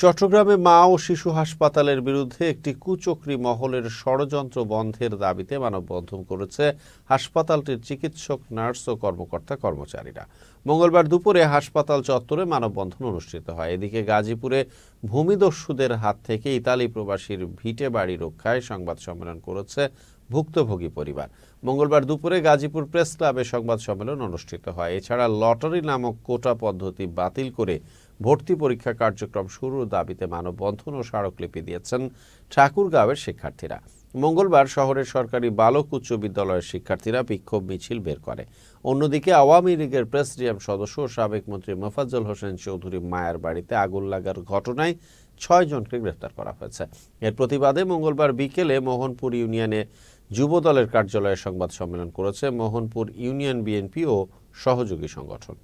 চট্টগ্রামে মা ও শিশু হাসপাতালের বিরুদ্ধে একটি কুচক্রী মহলের ষড়যন্ত্র বন্ধের দাবিতে মানববন্ধন করেছে হাসপাতালটির চিকিৎসক, নার্স ও কর্মচারীরা। মঙ্গলবার দুপুরে হাসপাতাল চত্বরে মানববন্ধন অনুষ্ঠিত হয়। এদিকে গাজীপুরে ভূমিদস্যুদের হাত থেকে ইতালি প্রবাসীর ভিটে বাড়ি রক্ষায় সংবাদ সম্মেলন করেছে ভুক্তভোগী পরিবার। মঙ্গলবার দুপুরে গাজীপুর প্রেস ক্লাবে সংবাদ সম্মেলন অনুষ্ঠিত হয়। এছাড়া লটারি নামক কোটা পদ্ধতি বাতিল করে ভর্তি পরীক্ষা কার্যক্রম শুরুর দাবিতে মানববন্ধন ও স্মারকলিপি দিয়েছেন ঠাকুরগাঁওয়ের শিক্ষার্থীরা। মঙ্গলবার শহরের সরকারি বালক উচ্চ বিদ্যালয়ের শিক্ষার্থীরা বিক্ষোভ মিছিল বের করে। অন্যদিকে আওয়ামী লীগের প্রেসিডিয়াম সদস্য ও সাবেক মন্ত্রী মোফাজ্জল হোসেন চৌধুরী মায়ের বাড়িতে আগুন লাগার ঘটনায় ৬ জনকে গ্রেফতার করা হয়েছে। এর প্রতিবাদে মঙ্গলবার বিকেলে মোহনপুর ইউনিয়নে যুবদলের কার্যালয়ে সংবাদ সম্মেলন করেছে মোহনপুর ইউনিয়ন বিএনপি ও সহযোগী সংগঠন।